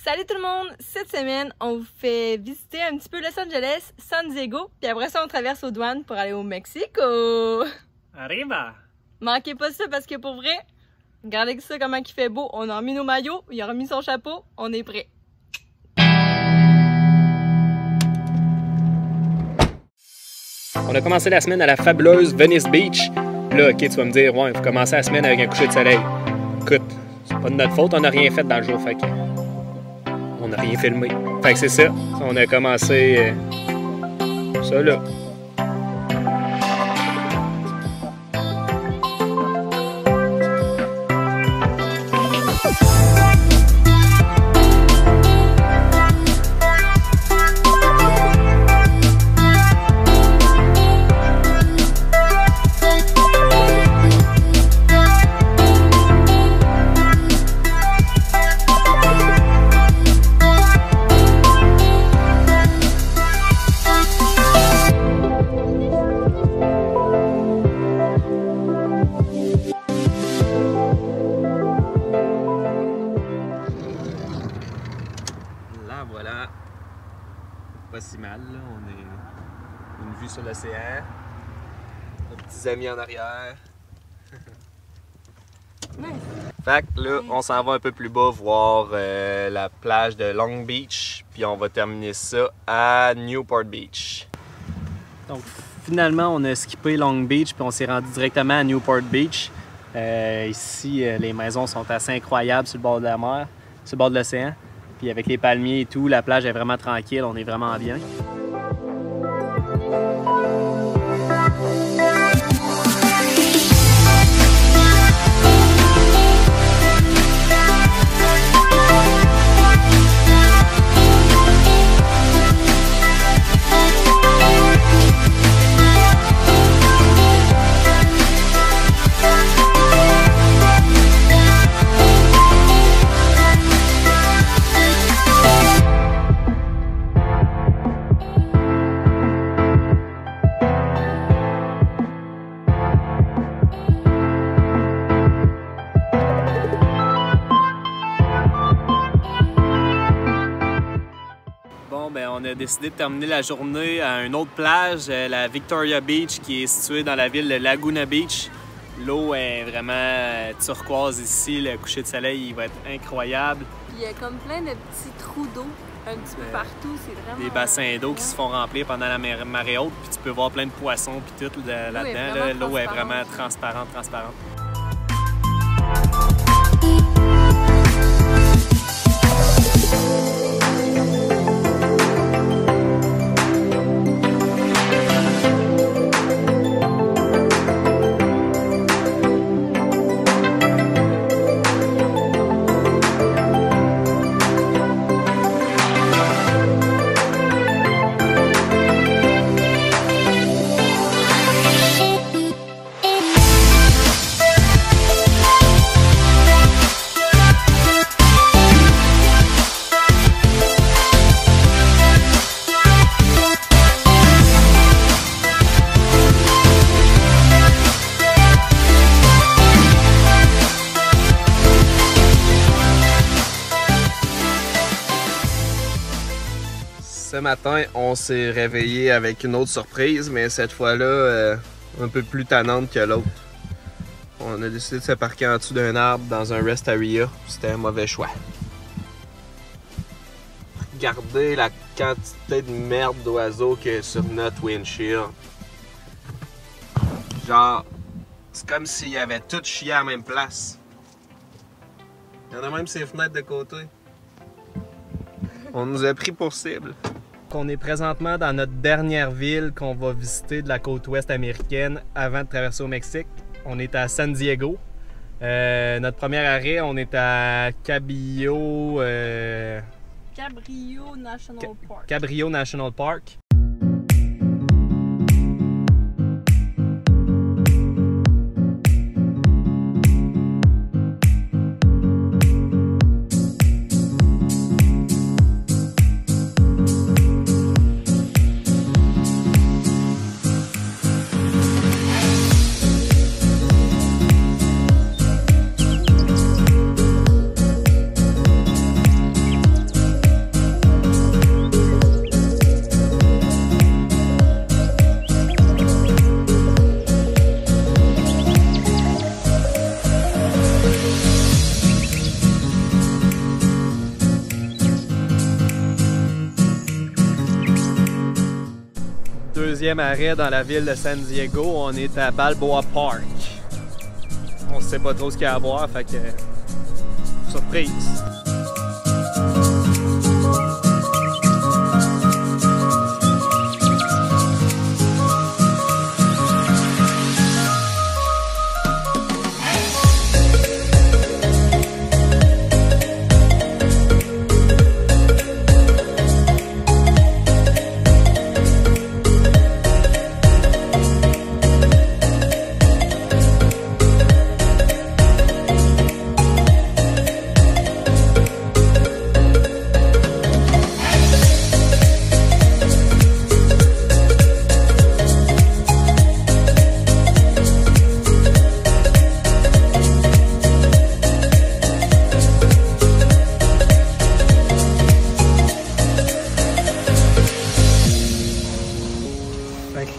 Salut tout le monde! Cette semaine, on vous fait visiter un petit peu Los Angeles, San Diego, puis après ça, on traverse aux douanes pour aller au Mexico! Arriba! Manquez pas ça parce que pour vrai, regardez ça comment il fait beau. On a remis nos maillots, il a remis son chapeau, on est prêt. On a commencé la semaine à la fabuleuse Venice Beach. Là, ok, tu vas me dire, ouais, il faut commencer la semaine avec un coucher de soleil. Écoute, c'est pas de notre faute, on n'a rien fait dans le jour, fait que on n'a rien filmé. Fait que c'est ça, on a commencé ça là. Voilà, pas si mal, là. On est une vue sur l'océan, nos petits amis en arrière. Nice. Fait que là, on s'en va un peu plus bas voir la plage de Long Beach, puis on va terminer ça à Newport Beach. Donc finalement, on a skippé Long Beach, puis on s'est rendu directement à Newport Beach. Ici, les maisons sont assez incroyables sur le bord de la mer, sur le bord de l'océan. Puis avec les palmiers et tout, la plage est vraiment tranquille, on est vraiment bien. On a décidé de terminer la journée à une autre plage, la Victoria Beach, qui est située dans la ville de Laguna Beach. L'eau est vraiment turquoise ici, le coucher de soleil il va être incroyable. Il y a comme plein de petits trous d'eau un petit peu partout, c'est vraiment... Des bassins d'eau qui se font remplir pendant la marée haute, puis tu peux voir plein de poissons puis tout là-dedans. L'eau est vraiment transparente. Ce matin, on s'est réveillé avec une autre surprise, mais cette fois-là, un peu plus tannante que l'autre. On a décidé de se parquer en dessous d'un arbre dans un rest area. C'était un mauvais choix. Regardez la quantité de merde d'oiseaux qu'il y a sur notre windshield. Genre, c'est comme s'ils avaient tout chié à la même place. Il y en a même ses fenêtres de côté. On nous a pris pour cible. On est présentement dans notre dernière ville qu'on va visiter de la côte ouest américaine avant de traverser au Mexique. On est à San Diego. Notre premier arrêt, on est à Cabrillo National Park. Cabrillo National Park. deuxième arrêt dans la ville de San Diego. On est à Balboa Park. On sait pas trop ce qu'il y a à voir, fait que... surprise!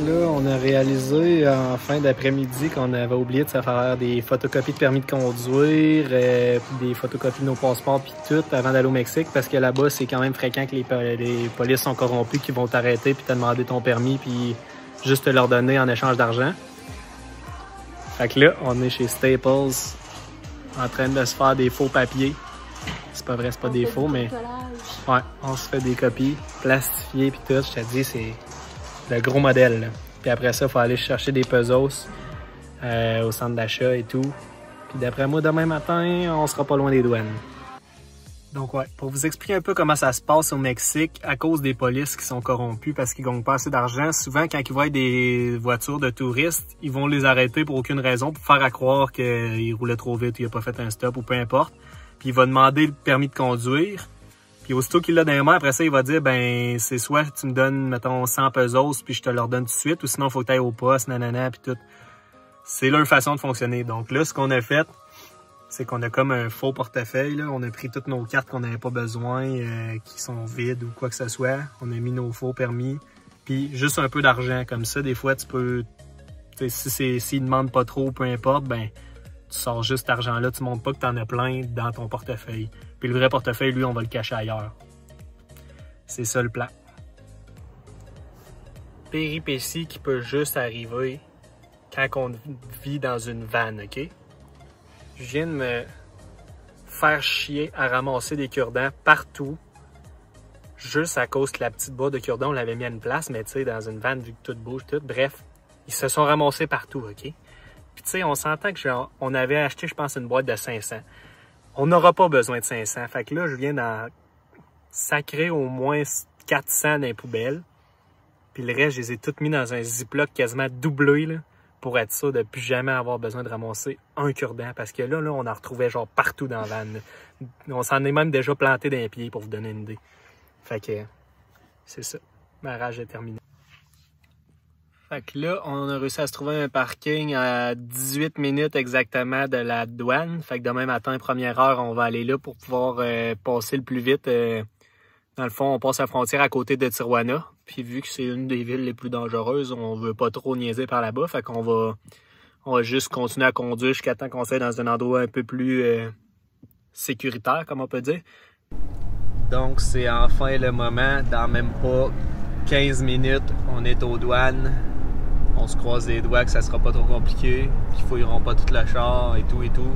Là, on a réalisé en fin d'après-midi qu'on avait oublié de se faire des photocopies de permis de conduire, des photocopies de nos passeports puis tout avant d'aller au Mexique parce que là-bas, c'est quand même fréquent que les polices sont corrompus qui vont t'arrêter puis te demander ton permis puis juste te leur donner en échange d'argent. Fait que là, on est chez Staples en train de se faire des faux papiers. C'est pas vrai, c'est pas des faux, mais ouais, on se fait des copies plastifiées puis tout. Je te dis, c'est le gros modèle. Là. Puis après ça, il faut aller chercher des pesos au centre d'achat et tout. Puis d'après moi, demain matin, on sera pas loin des douanes. Donc ouais, pour vous expliquer un peu comment ça se passe au Mexique, à cause des polices qui sont corrompus parce qu'ils gagnent pas assez d'argent, souvent quand ils voient des voitures de touristes, ils vont les arrêter pour aucune raison, pour faire à croire qu'ils roulaient trop vite ou ils n'ont pas fait un stop ou peu importe. Puis il va demander le permis de conduire. Puis aussitôt qu'il l'a dans les mains, après ça, il va dire, ben, c'est soit tu me donnes, mettons, 100 pesos, puis je te leur donne tout de suite, ou sinon, il faut que tu ailles au poste, nanana, puis tout. C'est leur façon de fonctionner. Donc là, ce qu'on a fait, c'est qu'on a comme un faux portefeuille, là. On a pris toutes nos cartes qu'on n'avait pas besoin, qui sont vides ou quoi que ce soit. On a mis nos faux permis, puis juste un peu d'argent. Comme ça, des fois, tu peux, s'ils demandent pas trop, peu importe, ben, tu sors juste cet argent-là, tu montres pas que tu en as plein dans ton portefeuille. Puis le vrai portefeuille, lui, on va le cacher ailleurs. C'est ça le plan. Péripétie qui peut juste arriver quand on vit dans une vanne, OK? Je viens de me faire chier à ramasser des cure-dents partout, juste à cause que la petite boîte de cure-dents, on l'avait mis à une place, mais tu sais, dans une vanne, vu que tout bouge, tout. Bref, ils se sont ramassés partout, OK? Puis tu sais, on s'entend que on avait acheté, je pense, une boîte de 500. On n'aura pas besoin de 500. Fait que là, je viens d'en sacrer au moins 400 dans les poubelles. Puis le reste, je les ai toutes mis dans un ziploc quasiment doublé, là, pour être sûr de ne plus jamais avoir besoin de ramasser un cure-dent. Parce que là, on en retrouvait genre partout dans la vanne. On s'en est même déjà planté dans les pieds pour vous donner une idée. Fait que c'est ça. Ma rage est terminée. Fait que là, on a réussi à se trouver un parking à 18 minutes exactement de la douane. Fait que demain matin, première heure, on va aller là pour pouvoir passer le plus vite. Dans le fond, on passe la frontière à côté de Tijuana. Puis vu que c'est une des villes les plus dangereuses, on veut pas trop niaiser par là-bas. Fait qu'on va juste continuer à conduire jusqu'à temps qu'on soit dans un endroit un peu plus sécuritaire, comme on peut dire. Donc, c'est enfin le moment. Dans même pas 15 minutes, on est aux douanes. On se croise les doigts que ça sera pas trop compliqué, qu'ils fouilleront pas tout le char et tout et tout.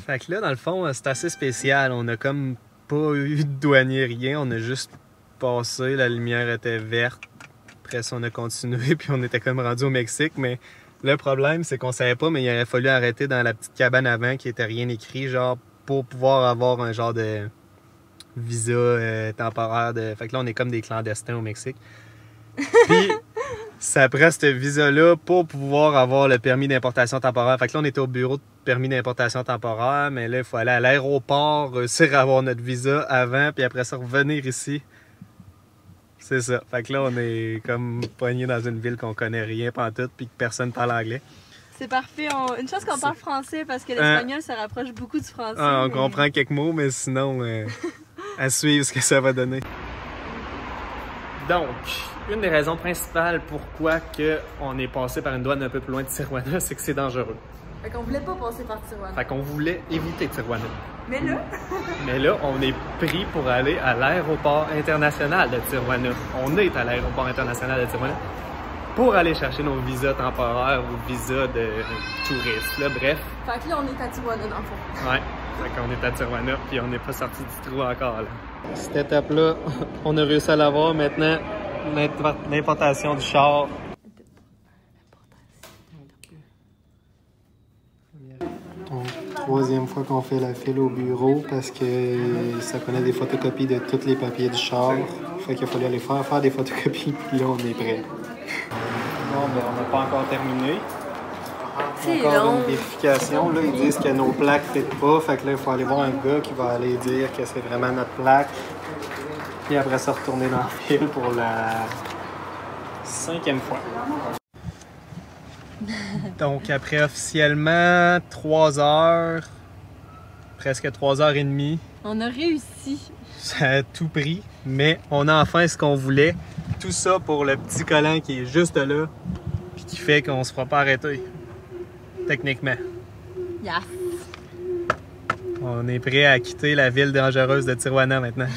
Fait que là, dans le fond, c'est assez spécial. On a comme pas eu de douanier, rien. On a juste passé, la lumière était verte. Après ça, on a continué, puis on était comme rendu au Mexique. Mais le problème, c'est qu'on savait pas, mais il aurait fallu arrêter dans la petite cabane avant qui était rien écrit, genre pour pouvoir avoir un genre de visa temporaire. Fait que là, on est comme des clandestins au Mexique. Puis, ça prend ce visa-là pour pouvoir avoir le permis d'importation temporaire. Fait que là, on était au bureau de permis d'importation temporaire, mais là, il faut aller à l'aéroport, réussir à avoir notre visa avant, puis après ça, revenir ici. C'est ça. Fait que là, on est comme poigné dans une ville qu'on connaît rien pantoute, puis que personne parle anglais. C'est parfait. Une chance qu'on parle français, parce que l'espagnol, ça rapproche beaucoup du français. On comprend quelques mots, mais sinon, à suivre ce que ça va donner. Donc, une des raisons principales pourquoi on est passé par une douane un peu plus loin de Tijuana, c'est que c'est dangereux. Fait qu'on voulait pas passer par Tijuana. Fait qu'on voulait éviter Tijuana. Mais là... Mais là, on est pris pour aller à l'aéroport international de Tijuana. On est à l'aéroport international de Tijuana pour aller chercher nos visas temporaires ou visas de touristes, là, bref. Fait que là, on est à Tijuana, dans le fond. Ouais, fait qu'on est à Tijuana, puis on n'est pas sorti du trou encore, là. Cette étape-là, on a réussi à l'avoir. Maintenant, l'importation du char. Donc, troisième fois qu'on fait la file au bureau parce que ça prenait des photocopies de tous les papiers du char. Fait qu'il fallait aller faire des photocopies, puis là, on est prêt. Bon, ben, on n'a pas encore terminé. Encore une vérification. Là, ils disent que nos plaques ne fit pas. Fait que là, il faut aller voir un gars qui va aller dire que c'est vraiment notre plaque. Puis après ça, retourner dans le fil pour la 5e fois. Donc, après officiellement 3 heures, presque 3 heures et demie. On a réussi. Ça a tout pris, mais on a enfin ce qu'on voulait. Tout ça pour le petit collant qui est juste là, puis qui fait qu'on se fera pas arrêter. Techniquement. Yes. On est prêt à quitter la ville dangereuse de Tijuana maintenant.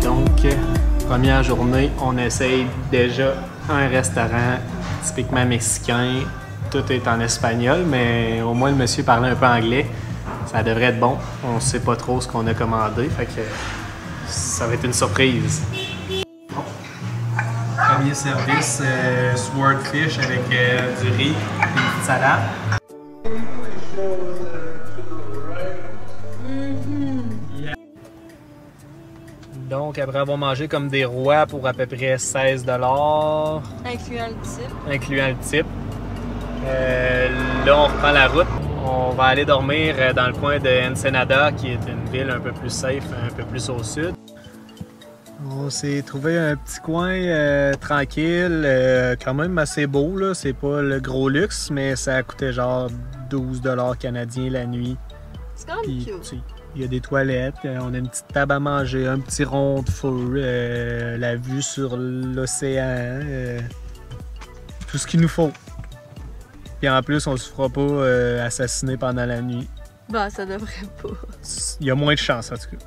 Donc, première journée, on essaye déjà un restaurant typiquement mexicain. Tout est en espagnol, mais au moins le monsieur parlait un peu anglais. Ça devrait être bon. On ne sait pas trop ce qu'on a commandé, fait que ça va être une surprise. Bon. Premier service, swordfish avec du riz et une petite salade. Yeah. Donc, après avoir mangé comme des rois pour à peu près 16 $, Incluant le type. incluant le type. Là, on reprend la route. On va aller dormir dans le coin de Ensenada, qui est une ville un peu plus safe, un peu plus au sud. On s'est trouvé un petit coin tranquille, quand même assez beau, là. C'est pas le gros luxe, mais ça a coûté genre 12 $ canadiens la nuit. C'est quand même Puis, cute. il y a des toilettes, on a une petite table à manger, un petit rond de feu, la vue sur l'océan, tout ce qu'il nous faut. Puis en plus, on se fera pas assassiner pendant la nuit. Bah, ça devrait pas. Il y a moins de chance en tout cas.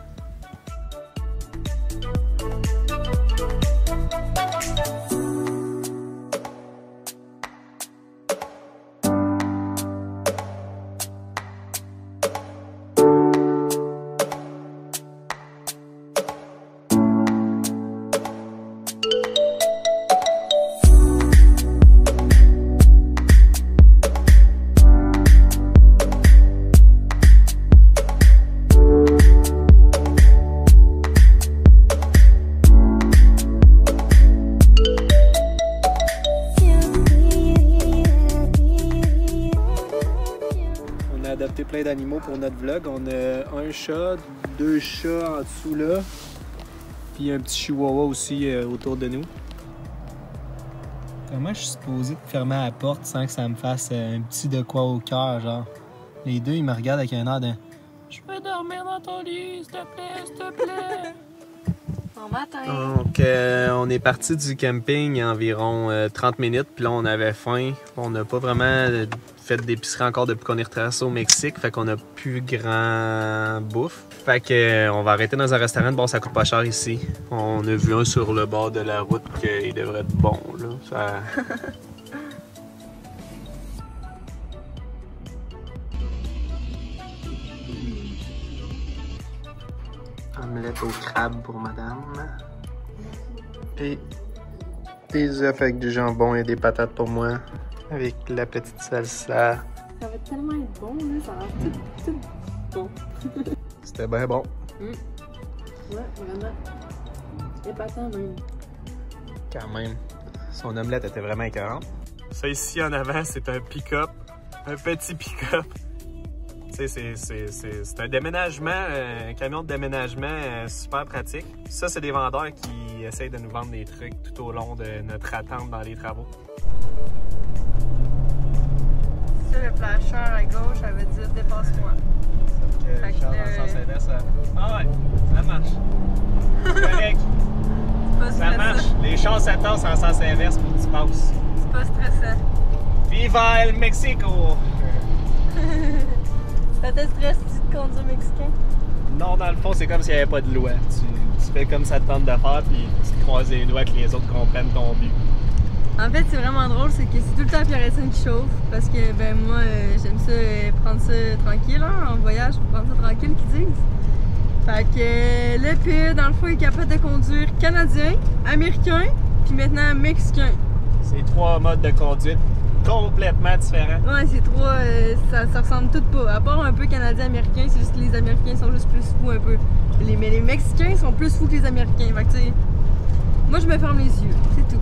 Adopté plein d'animaux pour notre vlog. On a un chat, 2 chats en dessous là, puis un petit chihuahua aussi autour de nous. Comment je suis supposé fermer la porte sans que ça me fasse un petit de quoi au cœur, genre? Les deux, ils me regardent avec un air de « Je peux dormir dans ton lit, s'il te plaît, s'il te plaît! » Bon matin. Donc, on est parti du camping il y a environ 30 minutes, puis là, on avait faim. On n'a pas vraiment fait d'épicerie encore depuis qu'on est retracé au Mexique, fait qu'on a plus grand bouffe. Fait que on va arrêter dans un restaurant. Bon, ça coûte pas cher ici. On a vu un sur le bord de la route qu'il devrait être bon, là. Ça... Omelette au crabe pour madame. Et des œufs avec du jambon et des patates pour moi. Avec la petite salsa. Ça va tellement être bon, là. Ça a l'air tout bon. C'était bien bon. Ouais, vraiment. Épatant même. Quand même. Son omelette était vraiment écœurante. Ça ici en avant, c'est un pick-up. Un petit pick-up. C'est un déménagement, un camion de déménagement super pratique. Ça, c'est des vendeurs qui essayent de nous vendre des trucs tout au long de notre attente dans les travaux. ça, le flasheur à gauche, ça veut dire dépasse-moi. Fait que dans le sens inverse, ça... Ah ouais, ça marche. Correct. Ça marche. Les chars s'attendent en sens inverse pour que tu passes. C'est pas stressant. Viva el Mexico! Ça te stresse-tu de conduire mexicain? Non, dans le fond, c'est comme s'il n'y avait pas de loi. Tu fais comme ça te tente de faire, puis tu te croises les doigts que les autres comprennent ton but. En fait, c'est vraiment drôle, c'est que c'est tout le temps Pierre-Étienne qui chauffe, parce que ben moi, j'aime ça prendre ça tranquille, hein, en voyage, prendre ça tranquille, qu'ils disent. Fait que le P, dans le fond, il est capable de conduire canadien, américain, puis maintenant mexicain. C'est 3 modes de conduite complètement différents. Ouais, c'est 3, ça ressemble tout pas. À part un peu canadien-américain, c'est juste que les Américains sont juste plus fous un peu. Mais les Mexicains sont plus fous que les Américains. Fait que tu sais, moi je me ferme les yeux, c'est tout.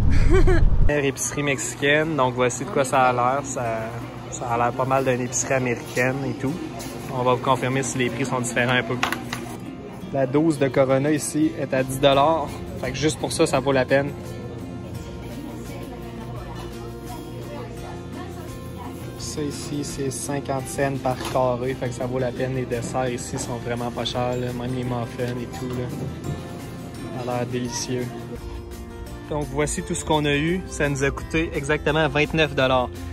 Épicerie mexicaine, donc voici de quoi ça a l'air. Ça a l'air pas mal d'une épicerie américaine et tout. On va vous confirmer si les prix sont différents un peu. La dose de Corona ici est à 10 $. Fait que juste pour ça, ça vaut la peine. Ça ici, c'est 50 cents par carré, fait que ça vaut la peine. Les desserts ici sont vraiment pas chers, là. Même les muffins et tout. Là. Ça a l'air délicieux. Donc voici tout ce qu'on a eu. Ça nous a coûté exactement 29 $.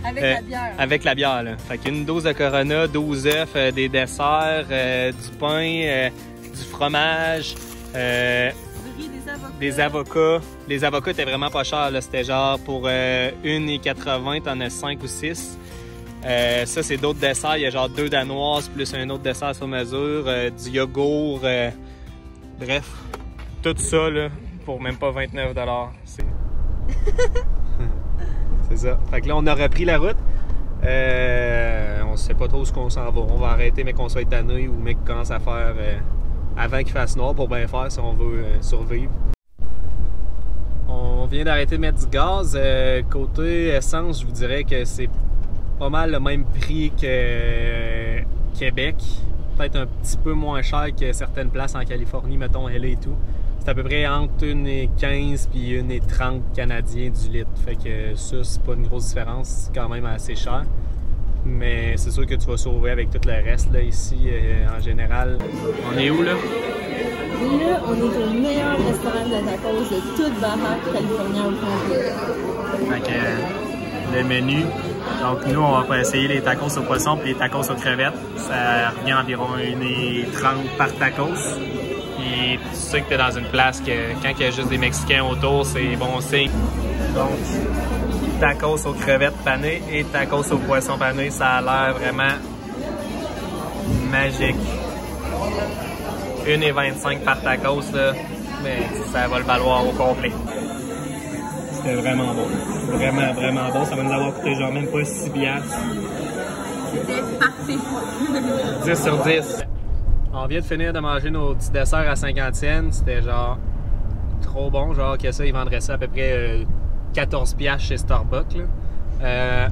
Avec la bière. Avec la bière, là. Fait qu'une dose de Corona, 12 œufs, des desserts, du pain, du fromage, Du riz, des avocats. Les avocats étaient vraiment pas chers, là. C'était genre pour 1,80 $, t'en as 5 ou 6. Ça, c'est d'autres desserts. Il y a genre 2 danoises plus un autre dessert sur mesure, du yogourt. Bref, tout ça là, pour même pas 29 $. C'est ça. Fait que là, on a repris la route. On sait pas trop où qu'on s'en va. On va arrêter, mais qu'on soit tanné ou mec commence à faire avant qu'il fasse noir pour bien faire si on veut survivre. On vient d'arrêter de mettre du gaz. Côté essence, je vous dirais que c'est pas mal le même prix que Québec. Peut-être un petit peu moins cher que certaines places en Californie, mettons LA et tout. C'est à peu près entre 1,15 puis 1,30 canadiens du litre. Fait que ça, c'est pas une grosse différence. C'est quand même assez cher. Mais c'est sûr que tu vas sauver avec tout le reste là, ici en général. On est où là? Là, on est au meilleur restaurant de tacos de toute Baja California au complet. Fait que le menu. Donc nous, on va essayer les tacos au poisson et les tacos aux crevettes. Ça revient environ 1,30 par tacos. Et tu sais que tu es dans une place que quand il y a juste des Mexicains autour, c'est bon signe. Donc, tacos aux crevettes panées et tacos au poisson pané, ça a l'air vraiment magique. 1,25 par tacos, là, mais ça va le valoir au complet. C'était vraiment bon. Vraiment, vraiment bon. Ça va nous avoir coûté genre même pas 6 $. C'était parfait. 10 sur 10. On vient de finir de manger nos petits desserts à 50 cents. C'était genre trop bon. Genre que ça, ils vendraient ça à peu près 14 $ chez Starbucks. Là,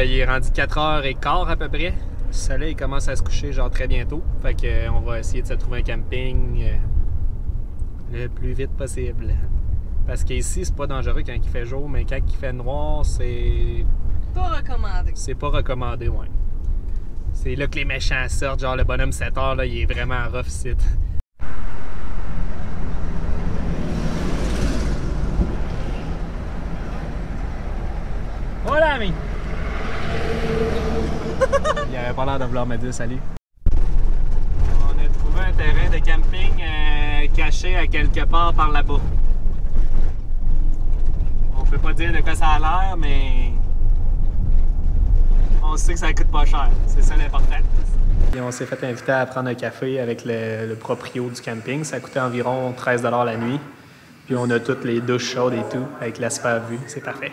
il est rendu 4h15 à peu près. Le soleil commence à se coucher genre très bientôt. Fait que on va essayer de se trouver un camping le plus vite possible. Parce qu'ici, c'est pas dangereux quand il fait jour, mais quand il fait noir, c'est... Pas recommandé. C'est pas recommandé, ouais. C'est là que les méchants sortent, genre le bonhomme 7 heures, là, il est vraiment rough site. Voilà, ami! Il avait pas l'air de vouloir me dire salut. On a trouvé un terrain de camping caché à quelque part par là-bas. On peut pas dire de quoi ça a l'air, mais on sait que ça coûte pas cher. C'est ça l'important. Et on s'est fait inviter à prendre un café avec le proprio du camping. Ça coûtait environ 13 $ la nuit. Puis on a toutes les douches chaudes et tout, avec la super vue. C'est parfait.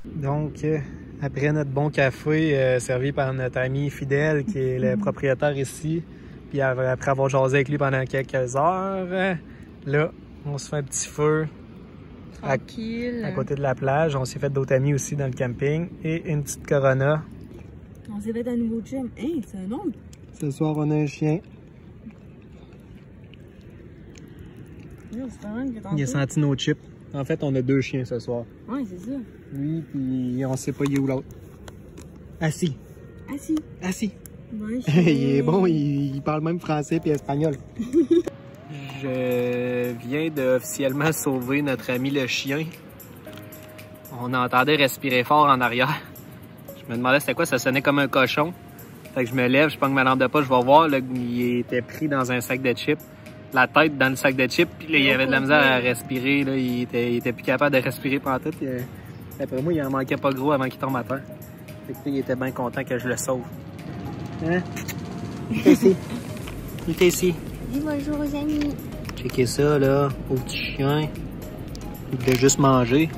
Donc, après notre bon café servi par notre ami Fidèle, qui est le propriétaire ici, puis après avoir jasé avec lui pendant quelques heures, là, on se fait un petit feu tranquille à côté de la plage. On s'est fait d'autres amis aussi dans le camping et une petite Corona. On s'est fait un nouveau chum. Hein, c'est un autre? Ce soir, on a un chien. C'est pas mal que Il a senti nos chips. En fait, on a 2 chiens ce soir. Ouais, c'est ça. Lui, puis on sait pas il est où l'autre. Assis. Assis. Assis. Ouais, Il est bon, il parle même français puis espagnol. Je viens d'officiellement sauver notre ami le chien. On entendait respirer fort en arrière. Je me demandais c'était quoi, ça sonnait comme un cochon. Fait que je me lève, je pogne ma lampe de poche, je vais voir, là, il était pris dans un sac de chips. La tête dans le sac de chips, puis là, il avait de la misère à respirer, là, il était plus capable de respirer pendant tout. Puis, après moi, il en manquait pas gros avant qu'il tombe à terre. Fait que, il était bien content que je le sauve. Hein? Il était ici. Il était ici. Dis bonjour aux amis. Checkez ça, là, au petit chien. Il voulait juste manger.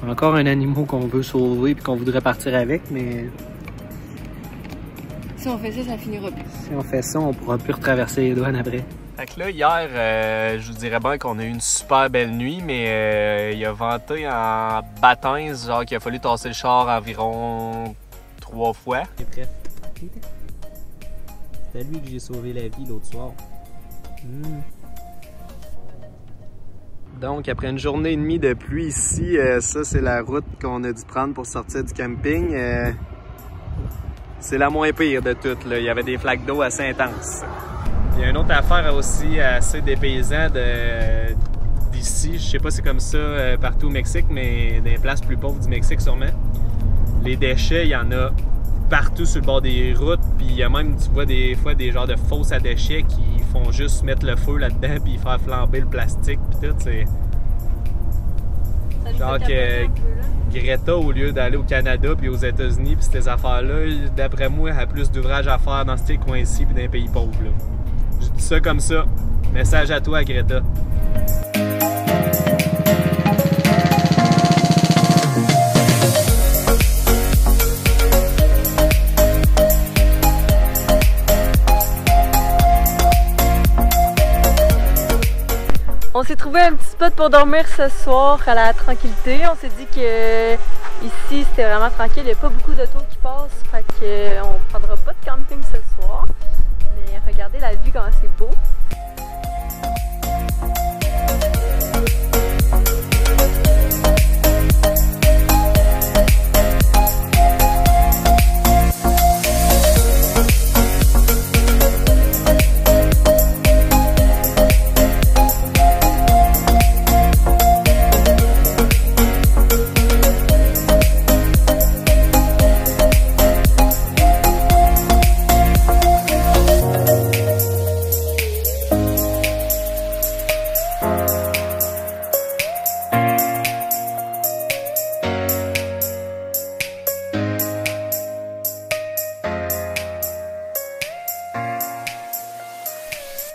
Encore un animal qu'on veut sauver puis qu'on voudrait partir avec, mais... Si on fait ça, ça finira plus. Si on fait ça, on pourra plus retraverser les douanes après. Fait que là, hier, je vous dirais bien qu'on a eu une super belle nuit, mais il a venté en baptême, genre qu'il a fallu tasser le char environ 3 fois. Il est prêt. C'est à lui que j'ai sauvé la vie l'autre soir. Donc, après une journée et demie de pluie ici, ça, c'est la route qu'on a dû prendre pour sortir du camping. C'est la moins pire de toutes, là. Il y avait des flaques d'eau assez intenses. Il y a une autre affaire aussi assez dépaysante d'ici. Je sais pas si c'est comme ça partout au Mexique, mais dans les places plus pauvres du Mexique sûrement. Les déchets, il y en a partout sur le bord des routes, puis il y a même, tu vois des fois des genres de fosses à déchets qui font juste mettre le feu là-dedans puis faire flamber le plastique puis tout, c'est... Genre que Greta, au lieu d'aller au Canada puis aux États-Unis puis ces affaires-là, d'après moi, elle a plus d'ouvrages à faire dans ces coins-ci puis dans les pays pauvres, là. Je dis ça comme ça. Message à toi, Greta. On s'est trouvé un petit spot pour dormir ce soir à la tranquillité. On s'est dit que ici c'était vraiment tranquille, il n'y a pas beaucoup d'autos qui passent, fait qu'on prendra pas de camping ce soir. Mais regardez la vue quand c'est beau.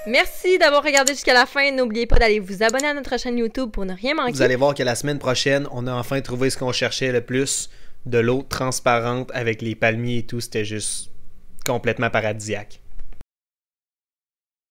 Merci d'avoir regardé jusqu'à la fin. N'oubliez pas d'aller vous abonner à notre chaîne YouTube pour ne rien manquer. Vous allez voir que la semaine prochaine, on a enfin trouvé ce qu'on cherchait le plus. De l'eau transparente avec les palmiers et tout. C'était juste complètement paradisiaque.